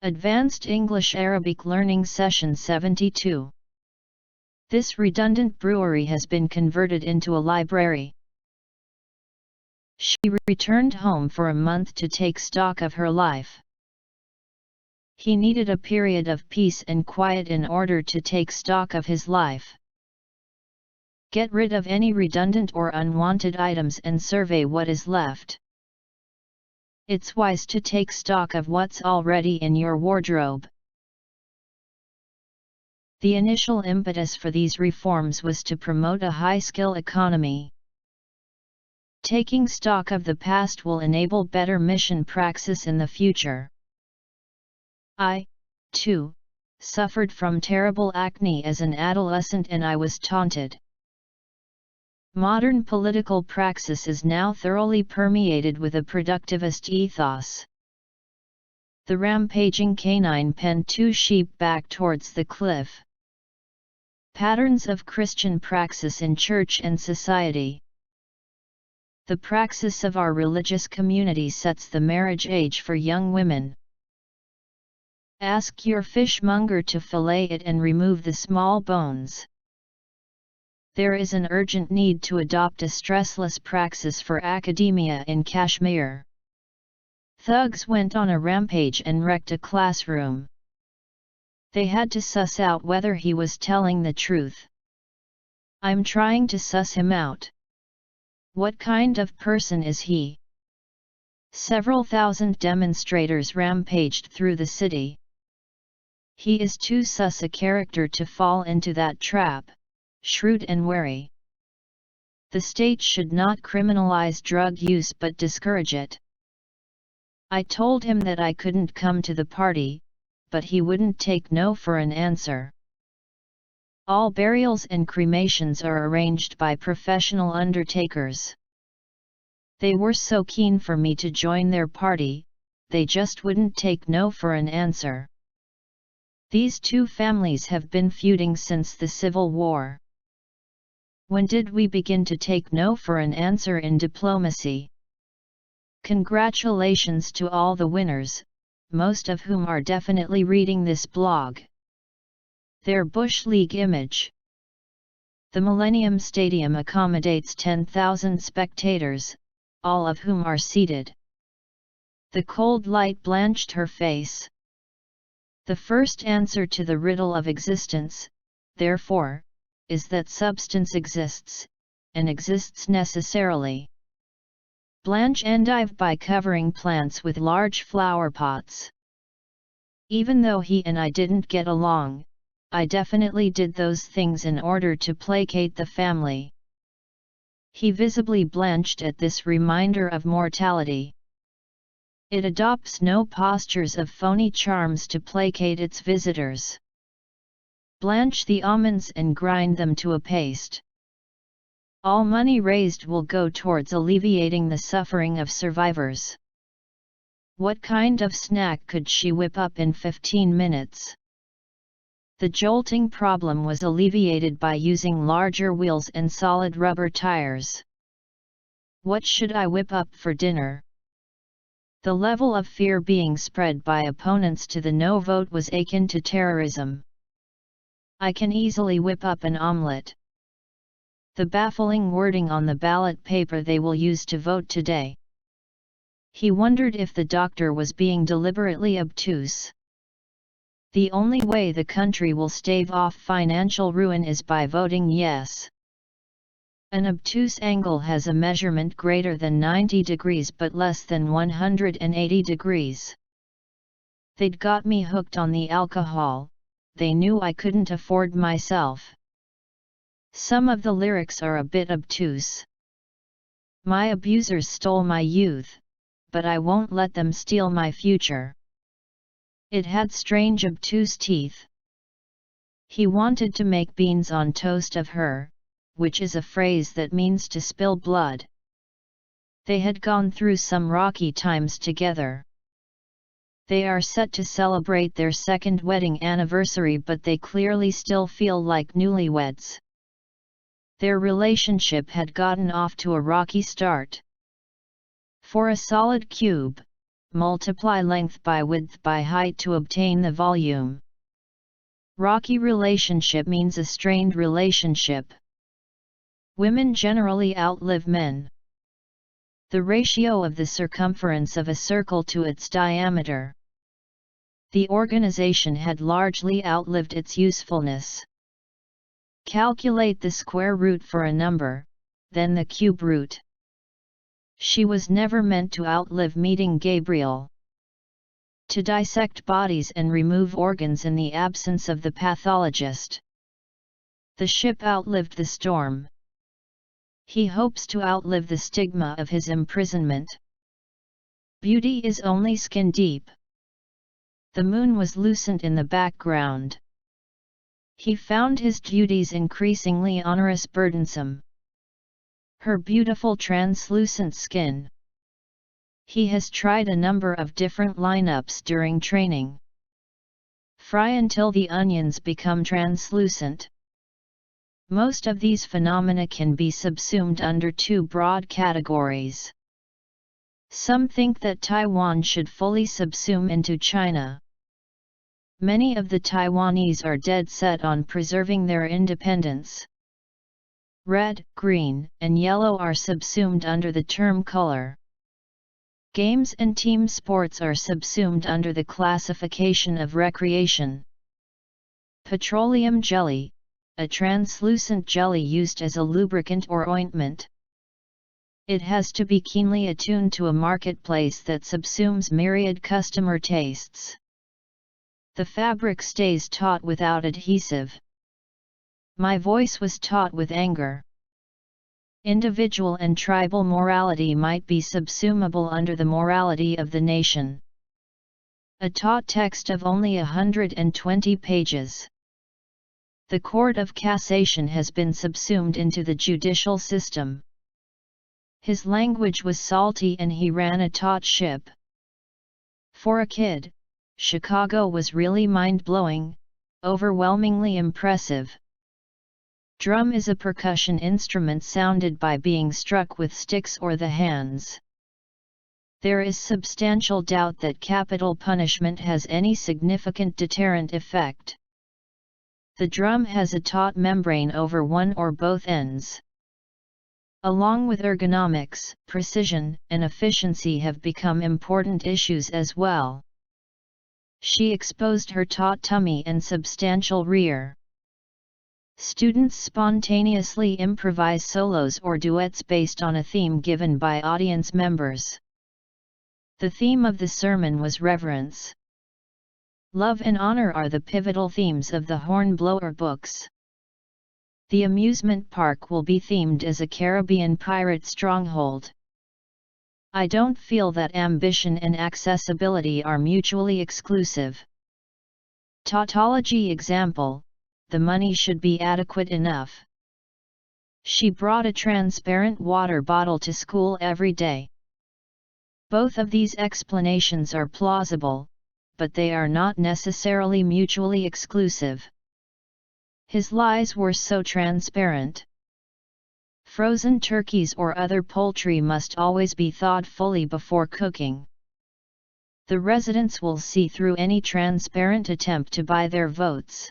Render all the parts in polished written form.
Advanced English Arabic Learning Session 72. This redundant brewery has been converted into a library. She returned home for a month to take stock of her life. He needed a period of peace and quiet in order to take stock of his life. Get rid of any redundant or unwanted items and survey what is left. It's wise to take stock of what's already in your wardrobe. The initial impetus for these reforms was to promote a high-skill economy. Taking stock of the past will enable better mission praxis in the future. I, too, suffered from terrible acne as an adolescent and I was taunted. Modern political praxis is now thoroughly permeated with a productivist ethos. The rampaging canine penned two sheep back towards the cliff. Patterns of Christian praxis in church and society. The praxis of our religious community sets the marriage age for young women. Ask your fishmonger to fillet it and remove the small bones. There is an urgent need to adopt a stressless praxis for academia in Kashmir. Thugs went on a rampage and wrecked a classroom. They had to suss out whether he was telling the truth. I'm trying to suss him out. What kind of person is he? Several thousand demonstrators rampaged through the city. He is too sus a character to fall into that trap. Shrewd and wary. The state should not criminalize drug use but discourage it. I told him that I couldn't come to the party, but he wouldn't take no for an answer. All burials and cremations are arranged by professional undertakers. They were so keen for me to join their party, they just wouldn't take no for an answer. These two families have been feuding since the Civil War. When did we begin to take no for an answer in diplomacy? Congratulations to all the winners, most of whom are definitely reading this blog. Their Bush League image. The Millennium Stadium accommodates 10,000 spectators, all of whom are seated. The cold light blanched her face. The first answer to the riddle of existence, therefore, is that substance exists, and exists necessarily. Blanche endive by covering plants with large flower pots. Even though he and I didn't get along, I definitely did those things in order to placate the family. He visibly blanched at this reminder of mortality. It adopts no postures of phony charms to placate its visitors. Blanch the almonds and grind them to a paste. All money raised will go towards alleviating the suffering of survivors. What kind of snack could she whip up in 15 minutes? The jolting problem was alleviated by using larger wheels and solid rubber tires. What should I whip up for dinner? The level of fear being spread by opponents to the no vote was akin to terrorism. I can easily whip up an omelette. The baffling wording on the ballot paper they will use to vote today. He wondered if the doctor was being deliberately obtuse. The only way the country will stave off financial ruin is by voting yes. An obtuse angle has a measurement greater than 90 degrees but less than 180 degrees. They'd got me hooked on the alcohol. They knew I couldn't afford myself. Some of the lyrics are a bit obtuse. My abusers stole my youth, but I won't let them steal my future. It had strange obtuse teeth. He wanted to make beans on toast of her, which is a phrase that means to spill blood. They had gone through some rocky times together. They are set to celebrate their second wedding anniversary, but they clearly still feel like newlyweds. Their relationship had gotten off to a rocky start. For a solid cube, multiply length by width by height to obtain the volume. Rocky relationship means a strained relationship. Women generally outlive men. The ratio of the circumference of a circle to its diameter. The organization had largely outlived its usefulness. Calculate the square root for a number, then the cube root. She was never meant to outlive meeting Gabriel. To dissect bodies and remove organs in the absence of the pathologist. The ship outlived the storm. He hopes to outlive the stigma of his imprisonment. Beauty is only skin deep. The moon was lucent in the background. He found his duties increasingly onerous, burdensome. Her beautiful translucent skin. He has tried a number of different lineups during training. Fry until the onions become translucent. Most of these phenomena can be subsumed under two broad categories. Some think that Taiwan should fully subsume into China. Many of the Taiwanese are dead set on preserving their independence. Red, green, and yellow are subsumed under the term color. Games and team sports are subsumed under the classification of recreation. Petroleum jelly, a translucent jelly used as a lubricant or ointment. It has to be keenly attuned to a marketplace that subsumes myriad customer tastes. The fabric stays taut without adhesive. My voice was taut with anger. Individual and tribal morality might be subsumable under the morality of the nation. A taut text of only 120 pages. The Court of Cassation has been subsumed into the judicial system. His language was salty and he ran a taut ship. For a kid, Chicago was really mind-blowing, overwhelmingly impressive. Drum is a percussion instrument sounded by being struck with sticks or the hands. There is substantial doubt that capital punishment has any significant deterrent effect. The drum has a taut membrane over one or both ends. Along with ergonomics, precision, and efficiency have become important issues as well. She exposed her taut tummy and substantial rear. Students spontaneously improvise solos or duets based on a theme given by audience members. The theme of the sermon was reverence. Love and honor are the pivotal themes of the Hornblower books. The amusement park will be themed as a Caribbean pirate stronghold. I don't feel that ambition and accessibility are mutually exclusive. Tautology example, the money should be adequate enough. She brought a transparent water bottle to school every day. Both of these explanations are plausible, but they are not necessarily mutually exclusive. His lies were so transparent. Frozen turkeys or other poultry must always be thawed fully before cooking. The residents will see through any transparent attempt to buy their votes.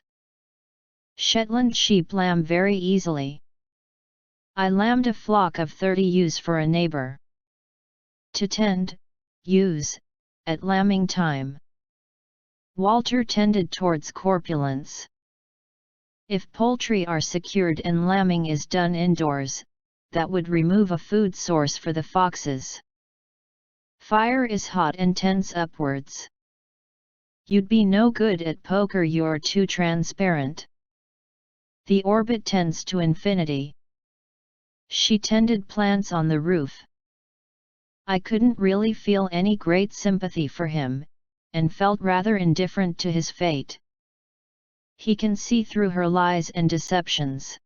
Shetland sheep lamb very easily. I lambed a flock of 30 ewes for a neighbor. To tend, ewes, at lambing time. Walter tended towards corpulence. If poultry are secured and lambing is done indoors, that would remove a food source for the foxes. Fire is hot and tends upwards. You'd be no good at poker, you're too transparent. The orbit tends to infinity. She tended plants on the roof. I couldn't really feel any great sympathy for him, and felt rather indifferent to his fate. He can see through her lies and deceptions.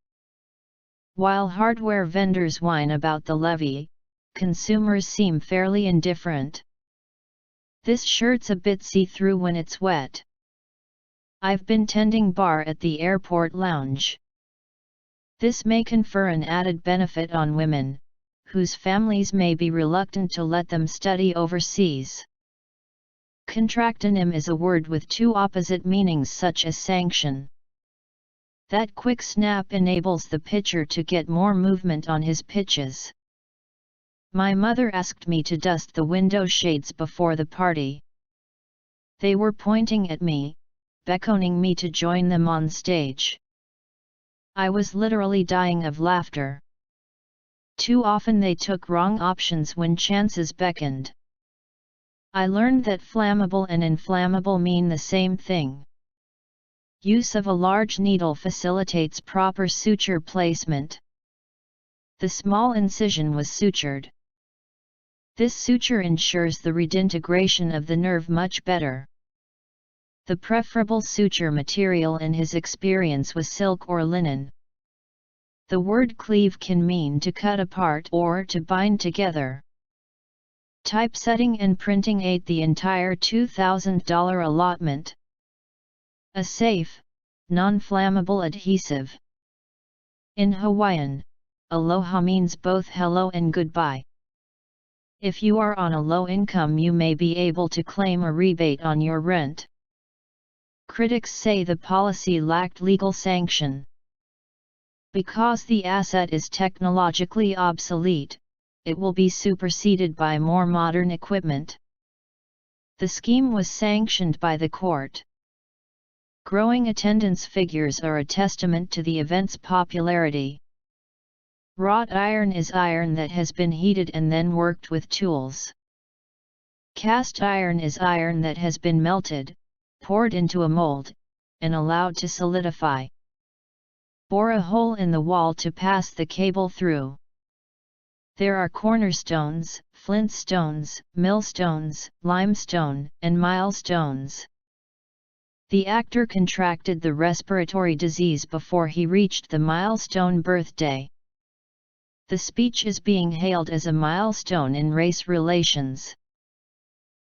While hardware vendors whine about the levy, consumers seem fairly indifferent. This shirt's a bit see-through when it's wet. I've been tending bar at the airport lounge. This may confer an added benefit on women, whose families may be reluctant to let them study overseas. Contractonym is a word with two opposite meanings such as sanction. That quick snap enables the pitcher to get more movement on his pitches. My mother asked me to dust the window shades before the party. They were pointing at me, beckoning me to join them on stage. I was literally dying of laughter. Too often they took wrong options when chances beckoned. I learned that flammable and inflammable mean the same thing. Use of a large needle facilitates proper suture placement. The small incision was sutured. This suture ensures the redintegration of the nerve much better. The preferable suture material in his experience was silk or linen. The word cleave can mean to cut apart or to bind together. Typesetting and printing ate the entire $2,000 allotment. A safe, non-flammable adhesive. In Hawaiian, aloha means both hello and goodbye. If you are on a low income, you may be able to claim a rebate on your rent. Critics say the policy lacked legal sanction. Because the asset is technologically obsolete, it will be superseded by more modern equipment. The scheme was sanctioned by the court. Growing attendance figures are a testament to the event's popularity. Wrought iron is iron that has been heated and then worked with tools. Cast iron is iron that has been melted, poured into a mold, and allowed to solidify. Bore a hole in the wall to pass the cable through. There are cornerstones, flintstones, millstones, limestone, and milestones. The actor contracted the respiratory disease before he reached the milestone birthday. The speech is being hailed as a milestone in race relations.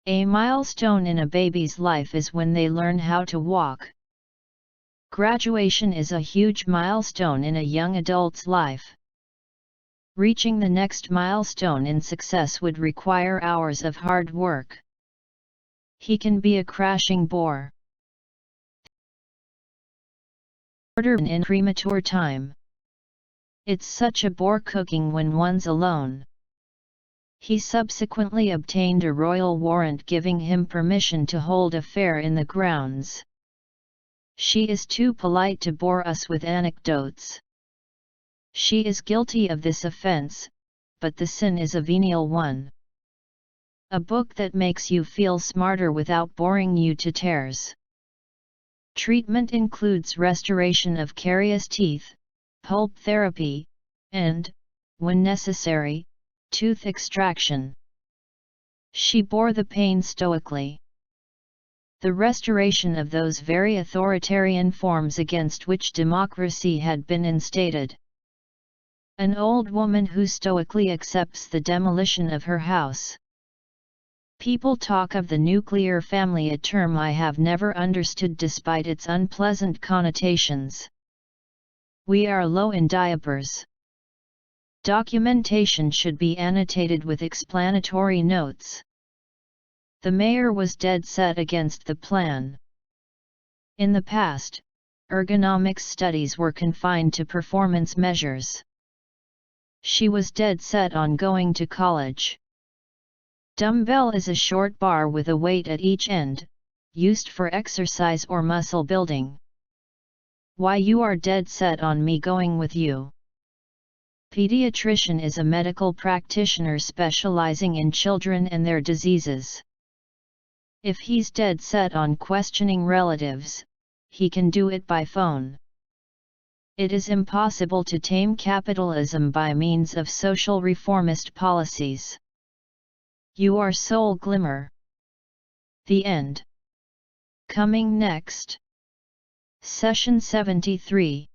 A milestone in a baby's life is when they learn how to walk. Graduation is a huge milestone in a young adult's life. Reaching the next milestone in success would require hours of hard work. He can be a crashing bore. Order in premature time. It's such a bore cooking when one's alone. He subsequently obtained a royal warrant giving him permission to hold a fair in the grounds. She is too polite to bore us with anecdotes. She is guilty of this offense, but the sin is a venial one. A book that makes you feel smarter without boring you to tears. Treatment includes restoration of carious teeth, pulp therapy, and, when necessary, tooth extraction. She bore the pain stoically. The restoration of those very authoritarian forms against which democracy had been instated. An old woman who stoically accepts the demolition of her house. People talk of the nuclear family, a term I have never understood despite its unpleasant connotations. We are low in diapers. Documentation should be annotated with explanatory notes. The mayor was dead set against the plan. In the past, ergonomics studies were confined to performance measures. She was dead set on going to college. Dumbbell is a short bar with a weight at each end, used for exercise or muscle building. Why you are dead set on me going with you? Pediatrician is a medical practitioner specializing in children and their diseases. If he's dead set on questioning relatives, he can do it by phone. It is impossible to tame capitalism by means of social reformist policies. You are soul glimmer. The end. Coming next. Session 73.